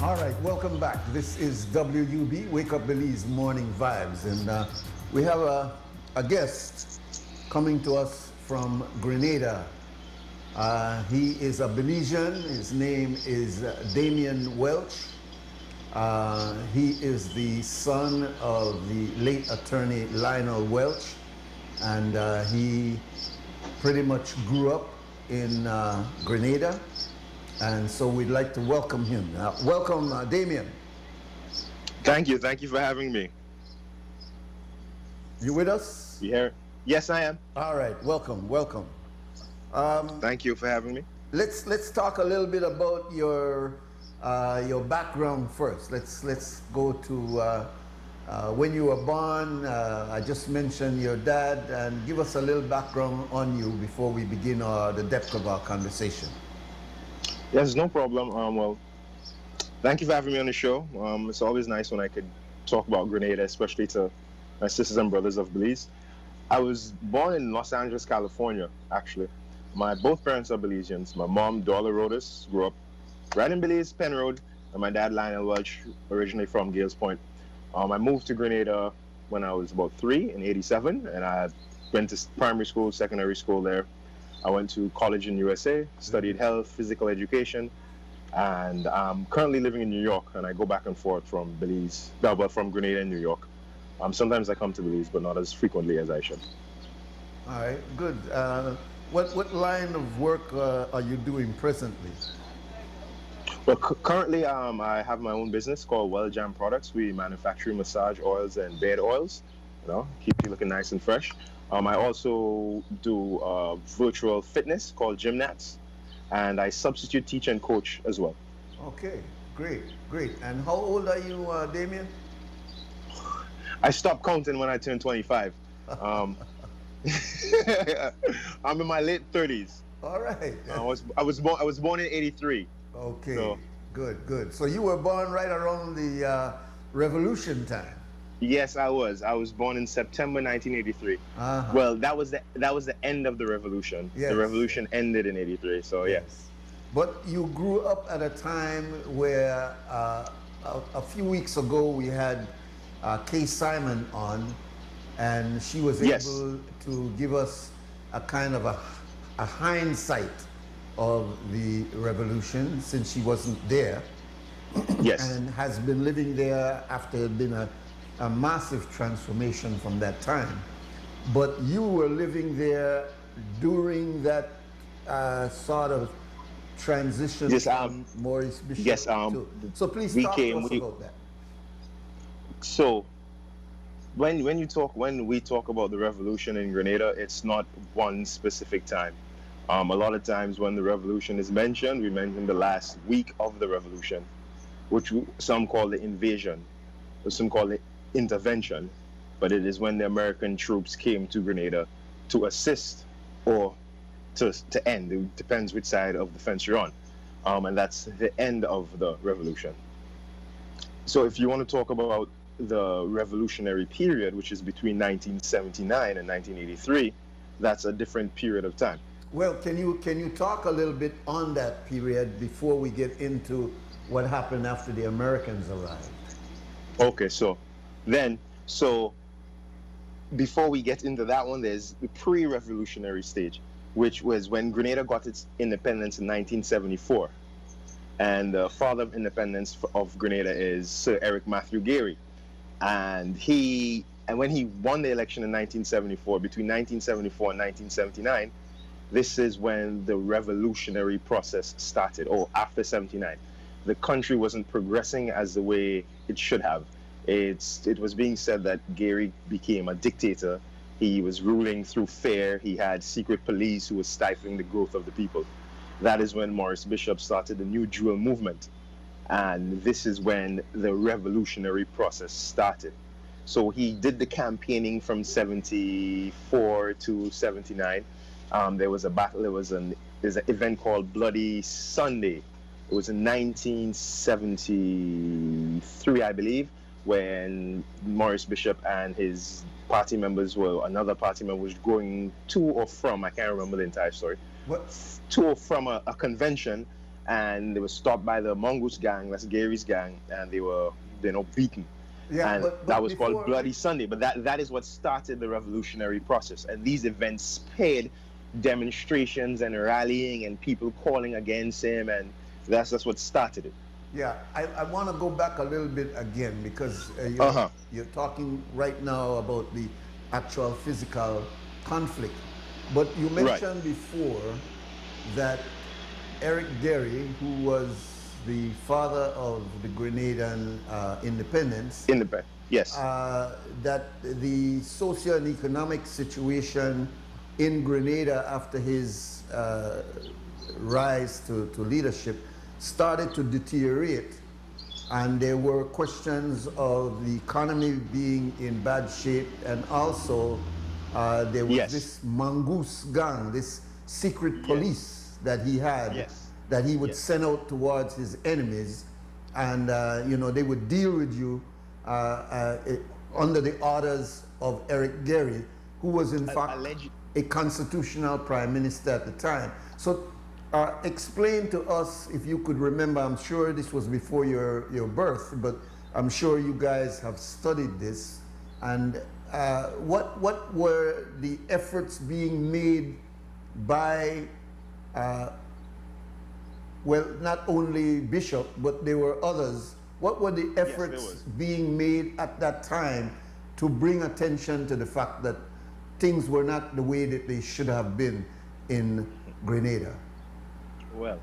All right, welcome back. This is WUB, Wake Up Belize Morning Vibes. And we have a guest coming to us from Grenada. He is a Belizean. His name is Damion Welch. He is the son of the late attorney Lionel Welch. And he pretty much grew up in Grenada. And so we'd like to welcome him. Welcome, Damion. Thank you for having me. You with us? You here? Yes, I am. All right, welcome. Thank you for having me. Let's talk a little bit about your background first. Let's go to when you were born. I just mentioned your dad, and give us a little background on you before we begin the depth of our conversation. Yes, no problem. Well, thank you for having me on the show. It's always nice when I could talk about Grenada, especially to my sisters and brothers of Belize. I was born in Los Angeles, California, actually. My both parents are Belizeans. My mom, Dorla Rodas, grew up right in Belize, Penn Road, and my dad, Lionel Welch, originally from Gales Point. I moved to Grenada when I was about 3 in '87, and I went to primary school, secondary school there. I went to college in USA, studied health, physical education, and I'm currently living in New York, and I go back and forth from Belize, from Grenada and New York. Sometimes I come to Belize, but not as frequently as I should. All right, good. What line of work are you doing presently? Well, currently I have my own business called Welch Products. We manufacture massage oils and bed oils, keep you looking nice and fresh. I also do virtual fitness called Gymnats, and I substitute teach and coach as well. Okay, great. And how old are you, Damion? I stopped counting when I turned 25. I'm in my late 30s. All right. I was born in '83. Okay, so. Good. So you were born right around the Revolution time. Yes, I was. I was born in September 1983. Uh-huh. Well, that was the end of the revolution. Yes. The revolution ended in '83. So yes. But you grew up at a time where a few weeks ago we had Kay Simon on, and she was able to give us a kind of a hindsight of the revolution, since she wasn't there. Yes. And has been living there after it had been a massive transformation from that time. But you were living there during that sort of transition from Maurice Bishop. Yes. So please talk to us about that. So when we talk about the revolution in Grenada, it's not one specific time. A lot of times when the revolution is mentioned, we mention the last week of the revolution, which some call the invasion, or some call it intervention, but it is when the American troops came to Grenada to assist or to end. It depends which side of the fence you're on. And that's the end of the revolution. So if you want to talk about the revolutionary period, which is between 1979 and 1983, that's a different period of time. Well, can you talk a little bit on that period before we get into what happened after the Americans arrived? Okay, so before we get into that one, there's the pre-revolutionary stage, which was when Grenada got its independence in 1974. And the father of independence of Grenada is Sir Eric Matthew Gary. And when he won the election in 1974, between 1974 and 1979, this is when the revolutionary process started, or after 79. The country wasn't progressing as the way it should have. It was being said that Gary became a dictator. He was ruling through fear. He had secret police who was stifling the growth of the people. That is when Maurice Bishop started the New Jewel movement. And this is when the revolutionary process started. So he did the campaigning from 74 to 79. There was a battle. There's an event called Bloody Sunday. It was in 1973, I believe, when Maurice Bishop and his party members another party member was going to or from, I can't remember the entire story, to or from a convention, and they were stopped by the Mongoose gang, that's Gary's gang, and they were, beaten. Yeah, And but that was called before Bloody Sunday. But that is what started the revolutionary process. And these events spared demonstrations and rallying and people calling against him, and that's what started it. yeah, I want to go back a little bit again because Uh-huh. you're talking right now about the actual physical conflict. But you Right. mentioned before that Eric Gary, who was the father of the Grenadian independence, In the back. Yes. that the socio and economic situation in Grenada after his rise to leadership started to deteriorate, and there were questions of the economy being in bad shape, and also there was Yes. this mongoose gang, this secret police that he had, Yes. that he would Yes. send out towards his enemies, and they would deal with you under the orders of Eric Gary, who was in fact a constitutional prime minister at the time. So explain to us, if you could remember, I'm sure this was before your birth, but I'm sure you guys have studied this, and what were the efforts being made by well, not only Bishop, but there were others. What were the efforts being made at that time to bring attention to the fact that things were not the way that they should have been in Grenada? Well,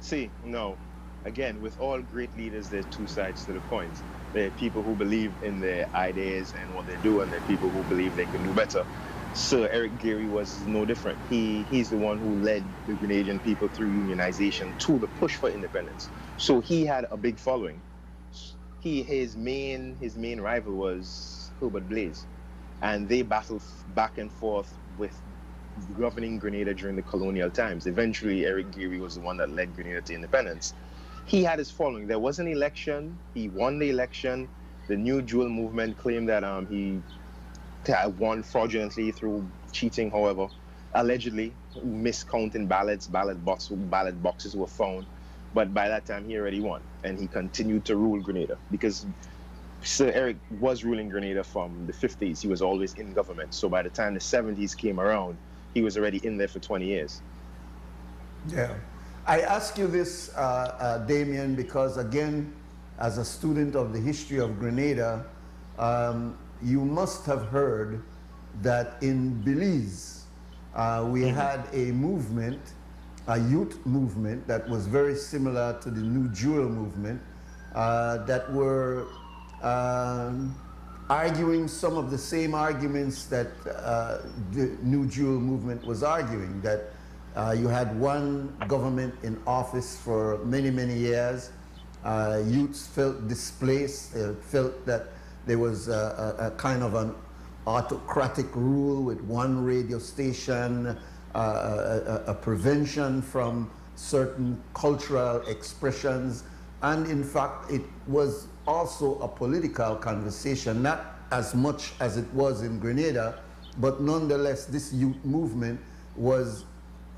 see, no. Again, with all great leaders, there's two sides to the coin. There are people who believe in their ideas and what they do, and there are people who believe they can do better. Sir Eric Gary was no different. He's the one who led the Grenadian people through unionization to the push for independence. So he had a big following. His main rival was Herbert Blaise, and they battled back and forth with governing Grenada during the colonial times. Eventually, Eric Gary was the one that led Grenada to independence. He had his following. There was an election. He won the election. The New Jewel movement claimed that he won fraudulently through cheating, however, allegedly miscounting ballots, ballot boxes were found. But by that time, he already won, and he continued to rule Grenada because Sir Eric was ruling Grenada from the 50s. He was always in government. So by the time the 70s came around, he was already in there for 20 years. Yeah. I ask you this, Damion, because again, as a student of the history of Grenada, you must have heard that in Belize, we had a movement, a youth movement that was very similar to the New Jewel movement, that were arguing some of the same arguments that the New Jewel movement was arguing, that you had one government in office for many, many years. Youths felt displaced, felt that there was a kind of an autocratic rule with one radio station, a prevention from certain cultural expressions. And in fact, it was also a political conversation, not as much as it was in Grenada, but nonetheless, this youth movement was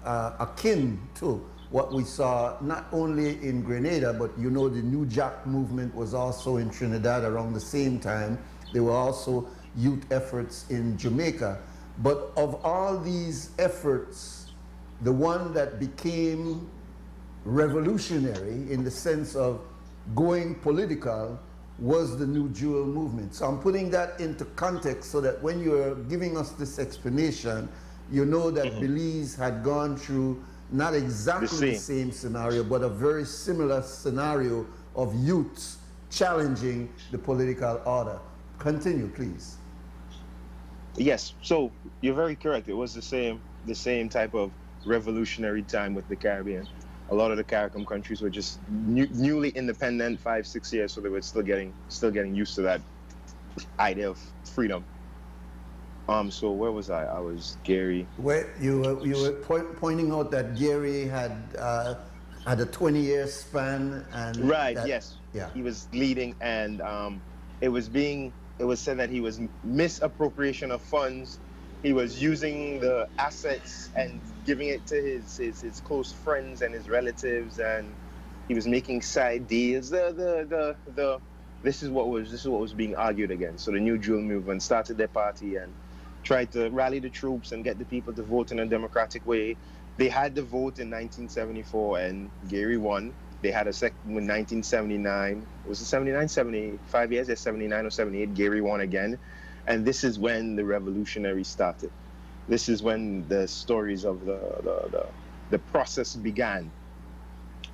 akin to what we saw not only in Grenada, but the New Jack movement was also in Trinidad around the same time. There were also youth efforts in Jamaica. But of all these efforts, the one that became revolutionary in the sense of going political was the New Jewel movement. So I'm putting that into context so that when you're giving us this explanation, you know that Belize had gone through not exactly the same scenario, but a very similar scenario of youths challenging the political order. Continue, please. Yes, so you're very correct. It was the same type of revolutionary time with the Caribbean. A lot of the CARICOM countries were just newly independent, 5-6 years, so they were still getting used to that idea of freedom. So where was I? I was Gary. Well, you were pointing out that Gary had a 20-year span, and right. that, yes. Yeah. He was leading, and it was said that he was misappropriation of funds He was using the assets and giving it to his close friends and his relatives, and he was making side deals. This is what was being argued against. So the New Jewel movement started their party and tried to rally the troops and get the people to vote in a democratic way. They had the vote in 1974, and Gary won. They had a second in 1979. Was it 79, 75 years? Yeah, 79 or 78. Gary won again. And this is when the revolutionary started. This is when the stories of the process began.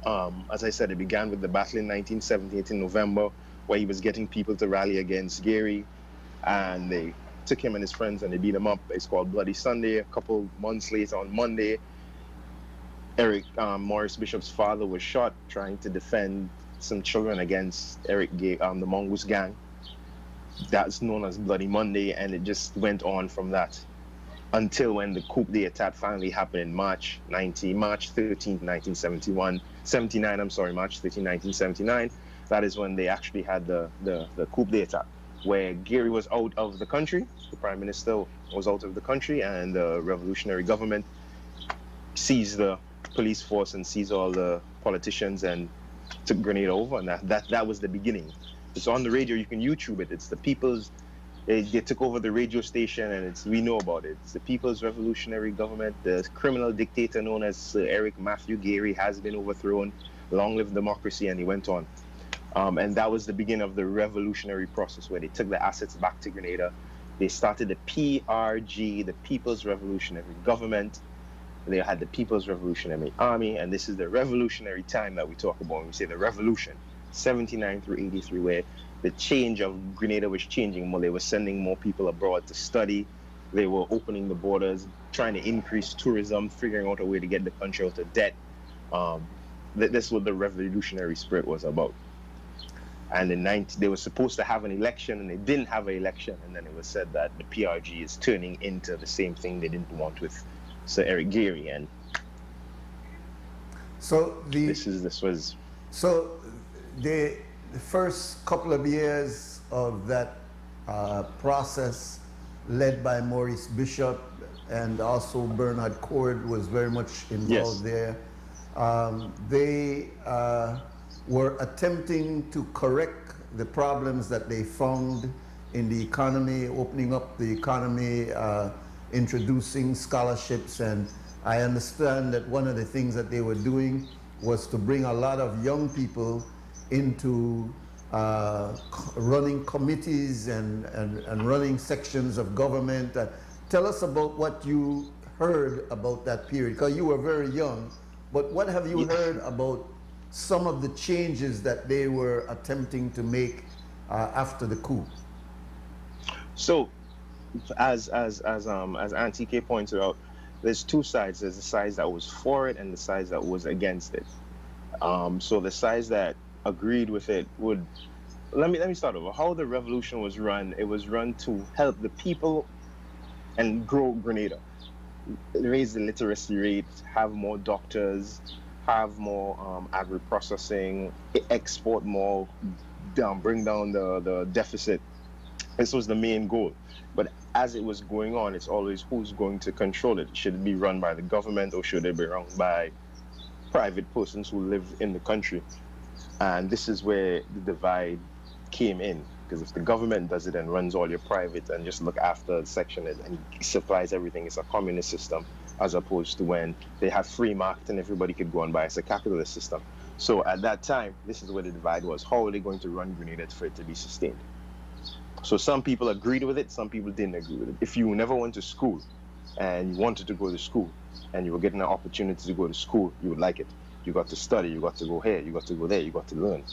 As I said, it began with the battle in 1978 in November, where he was getting people to rally against Gary, and they took him and his friends and they beat him up. It's called Bloody Sunday. A couple months later, on Monday, Morris Bishop's father was shot trying to defend some children against the Mongoose gang. That's known as Bloody Monday, and it just went on from that until when the coup d'etat finally happened in March 13th, 1979. March 13, 1979. That is when they actually had the coup d'etat, where Gary was out of the country, the prime minister was out of the country, and the revolutionary government seized the police force and seized all the politicians and took Grenada over, and that was the beginning. It's on the radio. You can YouTube it. It's the people's. They took over the radio station, and we know about it. It's the People's Revolutionary Government. The criminal dictator known as Sir Eric Matthew Gary has been overthrown. Long live democracy, and he went on. And that was the beginning of the revolutionary process, where they took the assets back to Grenada. They started the PRG, the People's Revolutionary Government. They had the People's Revolutionary Army, and this is the revolutionary time that we talk about when we say the revolution. 79 through 83, where the change of Grenada was changing more. They were sending more people abroad to study. They were opening the borders, trying to increase tourism, figuring out a way to get the country out of debt. That's what the revolutionary spirit was about. And they were supposed to have an election, and they didn't have an election. And then it was said that the PRG is turning into the same thing they didn't want with Sir Eric Gary. And so the first couple of years of that process, led by Maurice Bishop, and also Bernard Cord was very much involved there. They were attempting to correct the problems that they found in the economy, opening up the economy, introducing scholarships, and I understand that one of the things that they were doing was to bring a lot of young people into running committees and running sections of government. Tell us about what you heard about that period, because you were very young, but what have you heard about some of the changes that they were attempting to make after the coup? So, as Auntie K pointed out, there's two sides. There's the side that was for it and the side that was against it. So the sides that agreed with it would, let me start over. How the revolution was run, it was run to help the people and grow Grenada, raise the literacy rate, have more doctors, have more agri-processing, export more, bring down the deficit. This was the main goal. But as it was going on, it's always who's going to control it. Should it be run by the government, or should it be run by private persons who live in the country? And this is where the divide came in, because if the government does it and runs all your private and just look after the section and supplies everything, it's a communist system, as opposed to when they have free market and everybody could go and buy. It's a capitalist system. So at that time, this is where the divide was. How are they going to run Grenada for it to be sustained? So some people agreed with it, some people didn't agree with it. If you never went to school and you wanted to go to school and you were getting an opportunity to go to school, you would like it. You got to study, you got to go here, you got to go there, you got to learn.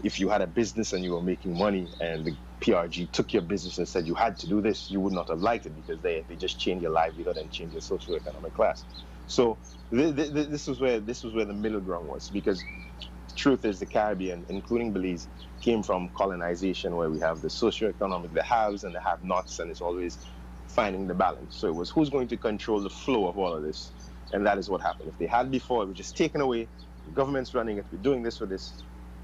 If you had a business and you were making money and the PRG took your business and said you had to do this, you would not have liked it, because they just changed your livelihood and changed your socioeconomic class. So this was where the middle ground was, because the truth is the Caribbean, including Belize, came from colonization, where we have the socioeconomic, the haves and the have-nots, and it's always finding the balance. So it was who's going to control the flow of all of this, and that is what happened. If they had before, it was just taken away, the government's running it, we're doing this for this.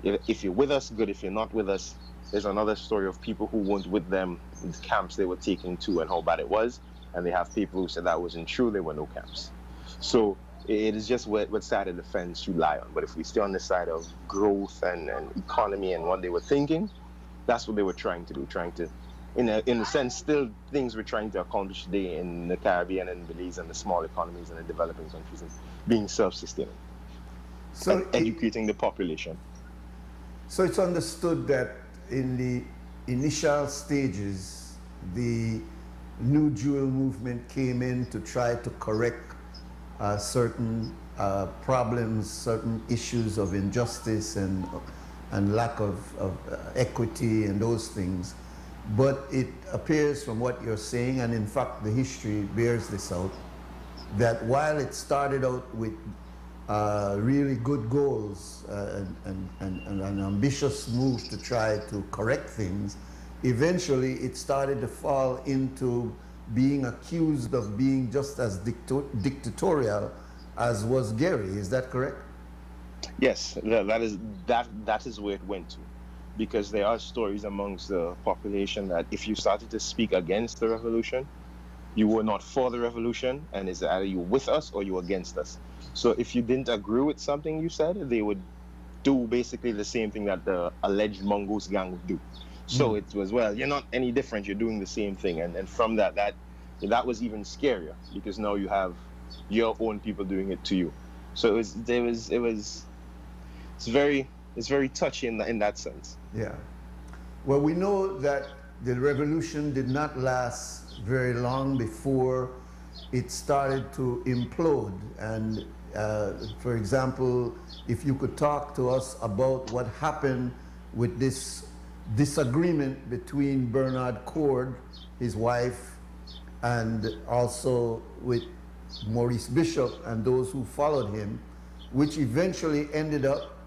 If you're with us, good. If you're not with us, there's another story of people who weren't with them in the camps they were taken to and how bad it was. and they have people who said that wasn't true. There were no camps. So it is just what side of the fence you lie on. But if we stay on the side of growth and economy and what they were thinking, that's what they were trying to do, trying to, in a sense, still things we're trying to accomplish today in the Caribbean and Belize and the small economies and the developing countries, and being self-sustaining and educating the population. So it's understood that in the initial stages, the New Jewel movement came in to try to correct certain problems, certain issues of injustice and lack of equity and those things. But it appears from what you're saying, and in fact the history bears this out, that while it started out with really good goals and an ambitious move to try to correct things, eventually it started to fall into being accused of being just as dictatorial as was Gary. Is that correct? Yes, that is where it went to, because there are stories amongst the population that if you started to speak against the revolution, you were not for the revolution, and it's either you with us or you against us. So if you didn't agree with something you said, they would do basically the same thing that the alleged Mongoose gang would do. So it was, well, you're not any different, you're doing the same thing. And from that was even scarier, because now you have your own people doing it to you. So it's very touchy in that sense. Yeah. Well, we know that the revolution did not last very long before it started to implode. And for example, if you could talk to us about what happened with this disagreement between Bernard Cord, his wife, and also with Maurice Bishop and those who followed him, which eventually ended up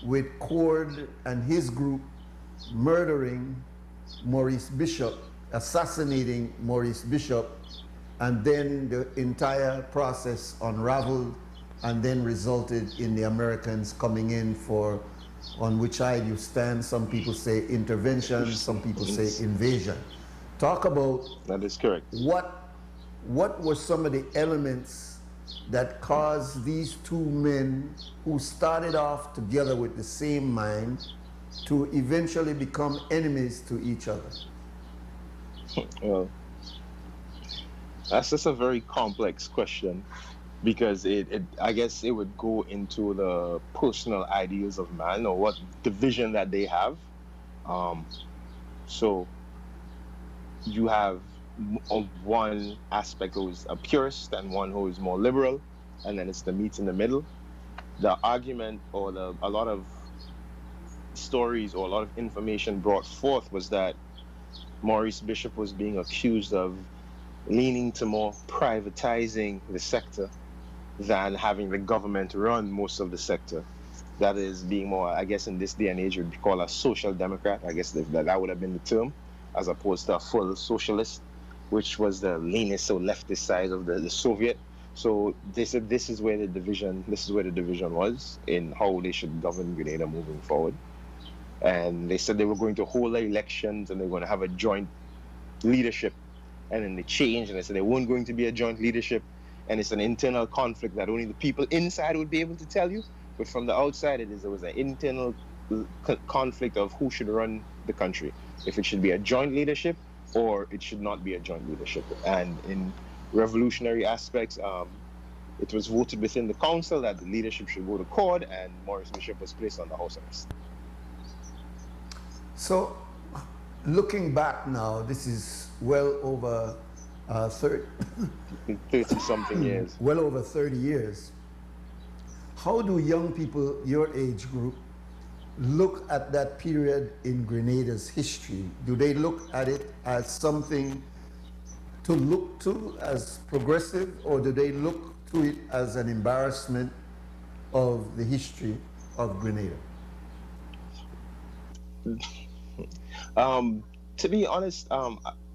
with Cord and his group murdering Maurice Bishop, assassinating Maurice Bishop, and then the entire process unraveled and then resulted in the Americans coming in for, on which side you stand. Some people say intervention, some people say invasion. Talk about that. Is correct. What were some of the elements that caused these two men who started off together with the same mind to eventually become enemies to each other? Well, that's just a very complex question, because I guess it would go into the personal ideals of man, or what division that they have. So you have one aspect who is a purist and one who is more liberal, and then it's the meet in the middle. The argument, or a lot of stories or a lot of information brought forth, was that Maurice Bishop was being accused of leaning to more privatizing the sector than having the government run most of the sector. That is being more, I guess in this day and age, would be called a social democrat. I guess that would have been the term, as opposed to a full socialist, which was the leanest or leftist side of the Soviet. So they said this is where the division was in how they should govern Grenada moving forward. And they said they were going to hold elections and they were going to have a joint leadership. And then they changed and they said they weren't going to be a joint leadership. And it's an internal conflict that only the people inside would be able to tell you. But from the outside, there was an internal conflict of who should run the country. If it should be a joint leadership or it should not be a joint leadership. And in revolutionary aspects, it was voted within the council that the leadership should go to Cord, and Maurice Bishop was placed on the house arrest. So, looking back now, this is well over 30-something years. Well over 30 years. How do young people your age group look at that period in Grenada's history? Do they look at it as something to look to as progressive, or do they look to it as an embarrassment of the history of Grenada? To be honest,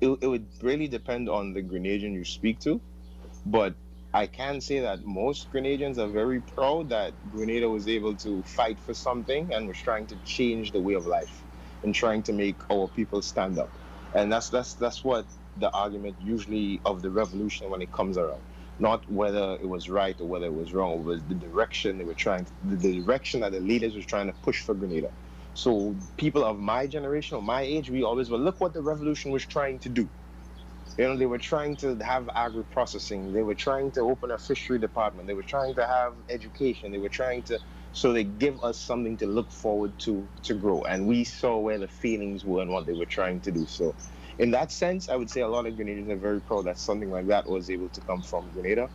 it would really depend on the Grenadian you speak to, but I can say that most Grenadians are very proud that Grenada was able to fight for something and was trying to change the way of life and trying to make our people stand up. And that's what the argument usually of the revolution when it comes around. Not whether it was right or whether it was wrong. It was the direction they were the direction that the leaders were trying to push for Grenada. So people of my generation or my age, we always well look what the revolution was trying to do. You know, they were trying to have agri-processing. They were trying to open a fishery department. They were trying to have education. They were trying to, so they give us something to look forward to grow. And we saw where the feelings were and what they were trying to do. So in that sense, I would say a lot of Grenadians are very proud that something like that was able to come from Grenada.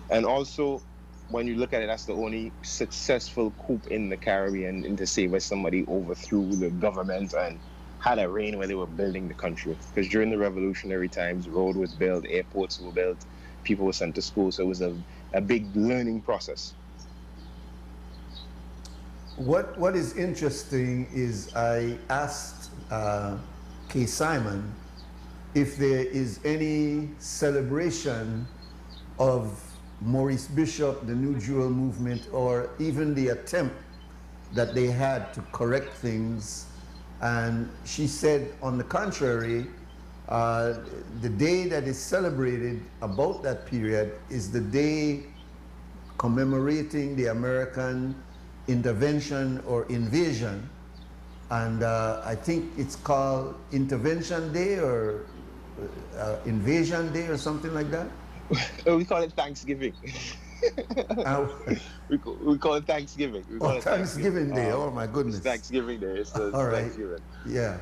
And also, when you look at it, that's the only successful coup in the Caribbean, and to say where somebody overthrew the government and had a reign where they were building the country. Because during the revolutionary times, road was built, airports were built, people were sent to school. So it was a big learning process. What is interesting is I asked Kay Simon if there is any celebration of Maurice Bishop, the New Jewel movement, or even the attempt that they had to correct things. And she said, on the contrary, the day that is celebrated about that period is the day commemorating the American intervention or invasion. And I think it's called Intervention Day or Invasion Day or something like that. We call it Thanksgiving. We call it Thanksgiving. Thanksgiving Day. Oh my goodness. It's Thanksgiving Day. It's the All right. Thanksgiving. Yeah.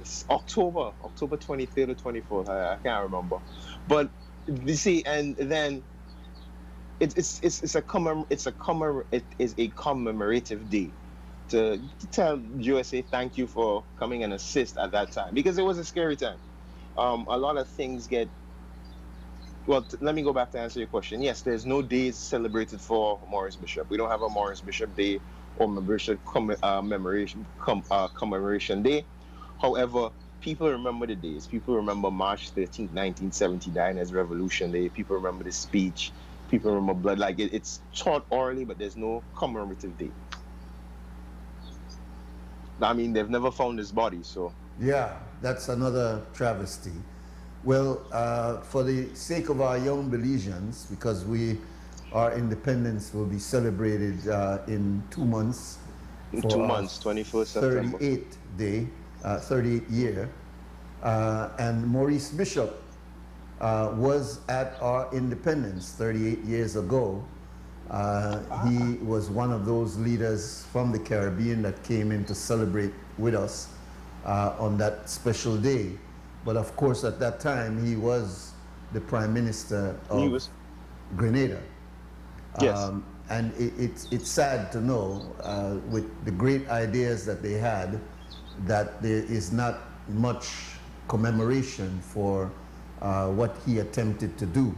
It's October 23rd or 24th. I can't remember. But you see, and then it is a commemorative day to tell USA thank you for coming and assist at that time, because it was a scary time. A lot of things get. Well, let me go back to answer your question. Yes, there's no days celebrated for Maurice Bishop. We don't have a Maurice Bishop Day or commemoration day. However, people remember the days. People remember March 13th, 1979 as Revolution Day. People remember the speech. People remember blood. Like it's taught orally, but there's no commemorative day. I mean, they've never found his body, so. Yeah, that's another travesty. Well, for the sake of our young Belizeans, because our independence will be celebrated in 2 months. In 2 months, 21st September. 38th year. And Maurice Bishop was at our independence 38 years ago. He was one of those leaders from the Caribbean that came in to celebrate with us on that special day. But of course, at that time, he was the Prime Minister of Grenada. Yes. And it's sad to know, with the great ideas that they had, that there is not much commemoration for what he attempted to do.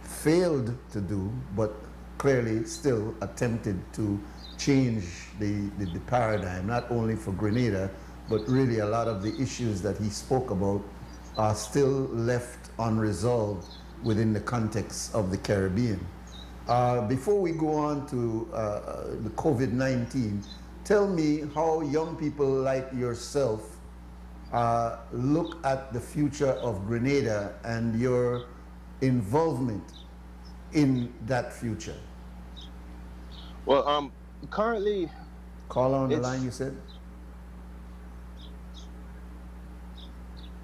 Failed to do, but clearly still attempted to change the paradigm, not only for Grenada, but really a lot of the issues that he spoke about are still left unresolved within the context of the Caribbean. Before we go on to the COVID-19, tell me how young people like yourself look at the future of Grenada and your involvement in that future. Well, currently... Call on the line, you said?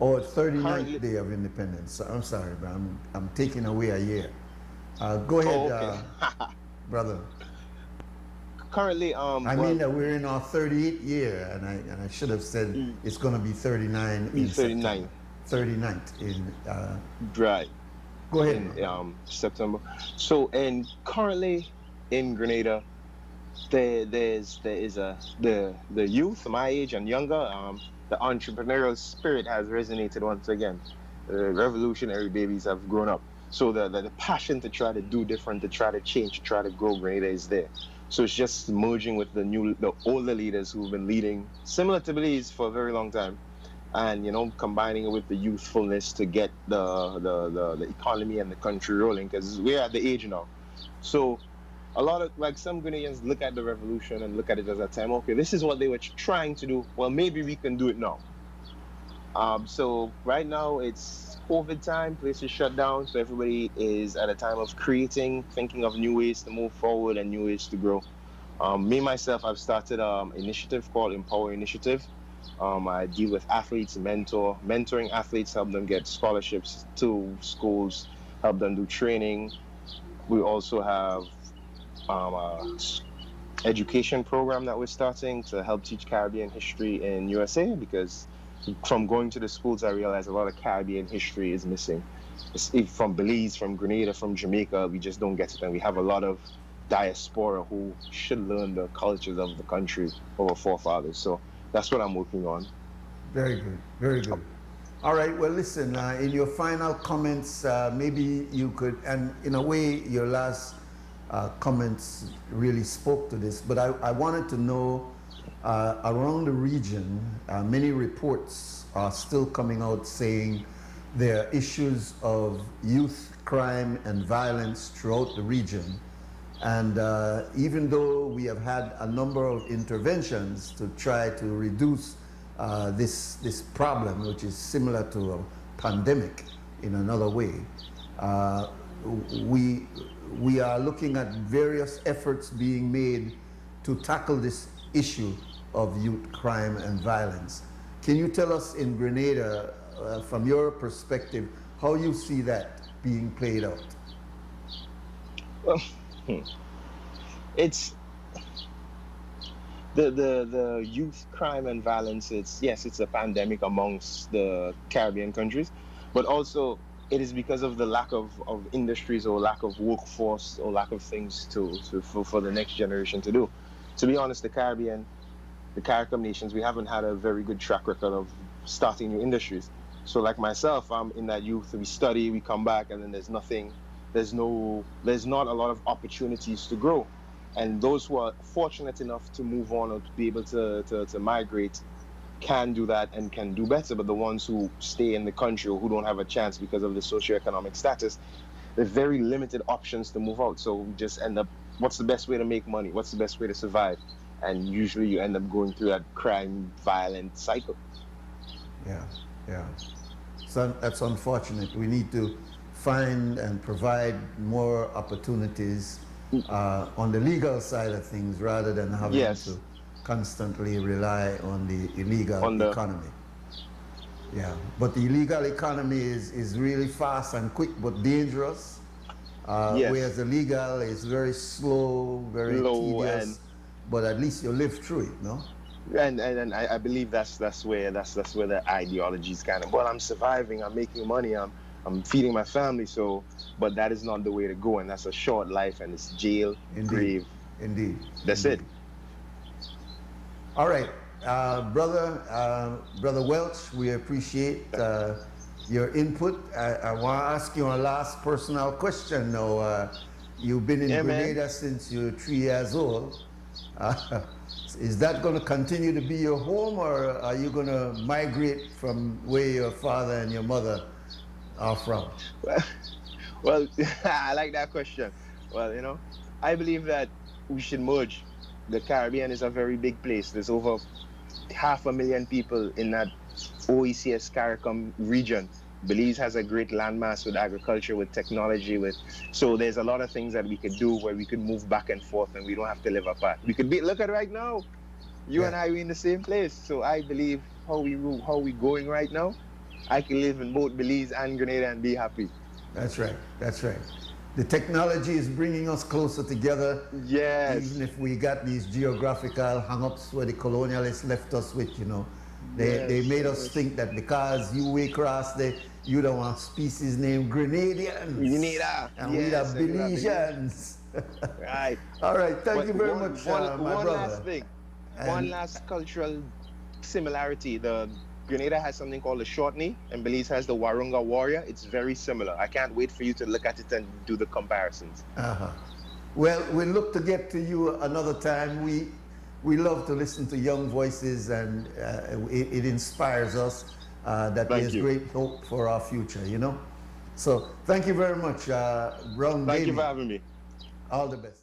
Oh, 39th day of independence. I'm sorry, but I'm taking away a year. Go ahead, okay. Brother. Currently, I mean that we're in our 38th year, and I should have said it's going to be 39 in 39. 39th in. Right. Go ahead. In September. So, and currently in Grenada, there is the youth, my age and younger. The entrepreneurial spirit has resonated once again. The revolutionary babies have grown up. So the passion to try to do different, to try to change, to try to grow Grenada is there. So it's just merging with the older leaders who've been leading similar to Belize for a very long time, and combining it with the youthfulness to get the economy and the country rolling, because we're at the age now. So a lot of, like, some Grenadians look at the revolution and look at it as a time, okay, this is what they were trying to do. Well, maybe we can do it now. So right now it's COVID time, places shut down, so everybody is at a time of creating, thinking of new ways to move forward and new ways to grow. Me myself, I've started an initiative called Empower Initiative. I deal with athletes, mentoring athletes, help them get scholarships to schools, help them do training. We also have a education program that we're starting to help teach Caribbean history in USA, because from going to the schools, I realized a lot of Caribbean history is missing. From Belize, from Grenada, from Jamaica, we just don't get it, and we have a lot of diaspora who should learn the cultures of the country, of our forefathers. So that's what I'm working on. Very good, very good. All right, well, listen, in your final comments, maybe you could, and in a way, your last comments really spoke to this, but I wanted to know, around the region, many reports are still coming out saying there are issues of youth crime and violence throughout the region. And even though we have had a number of interventions to try to reduce this problem, which is similar to a pandemic in another way, we are looking at various efforts being made to tackle this issue of youth crime and violence. Can you tell us in Grenada, from your perspective, how you see that being played out? Well, it's the youth crime and violence. It's a pandemic amongst the Caribbean countries, but also it is because of the lack of industries, or lack of workforce, or lack of things for the next generation to do. To be honest, the CARICOM nations, we haven't had a very good track record of starting new industries. So like myself, I'm in that youth, we study, we come back, and then there's not a lot of opportunities to grow. And those who are fortunate enough to move on or to be able to migrate can do that and can do better. But the ones who stay in the country, or who don't have a chance because of the socioeconomic status, there's very limited options to move out. So we just end up, what's the best way to make money? What's the best way to survive? And usually you end up going through that crime, violent cycle. Yeah. So that's unfortunate. We need to find and provide more opportunities on the legal side of things, rather than having to constantly rely on the illegal economy. Yeah, but the illegal economy is really fast and quick, but dangerous. Whereas the legal is very slow, very tedious, but at least you live through it, no? And I believe that's where the ideology is kind of, well, I'm surviving, I'm making money, I'm feeding my family, but that is not the way to go, and that's a short life, and it's jail, grave. Indeed. That's it. All right, brother Welch, we appreciate your input. I want to ask you a last personal question now. You've been in Grenada since you're 3 years old. Is that going to continue to be your home, or are you going to migrate from where your father and your mother are from? Well, I like that question. Well, I believe that we should merge. The Caribbean is a very big place. There's over 500,000 people in that OECS CARICOM region. Belize has a great landmass with agriculture, with technology, so there's a lot of things that we could do where we could move back and forth, and we don't have to live apart. We could look at right now, you and I are in the same place. So I believe how we going right now, I can live in both Belize and Grenada and be happy. That's right. The technology is bringing us closer together. Yes. Even if we got these geographical hang-ups where the colonialists left us with, They made us think that because you way across you don't want species named Grenadians. Grenada. And we are Belizeans. Right. All right. Thank you very much, my one brother. Last thing. One last cultural similarity. The Grenada has something called the short knee, and Belize has the Warunga warrior. It's very similar. I can't wait for you to look at it and do the comparisons. Well, we'll look to get to you another time. We love to listen to young voices, and it inspires us that there's great hope for our future, So thank you very much, Brown. Thank you for having me. All the best.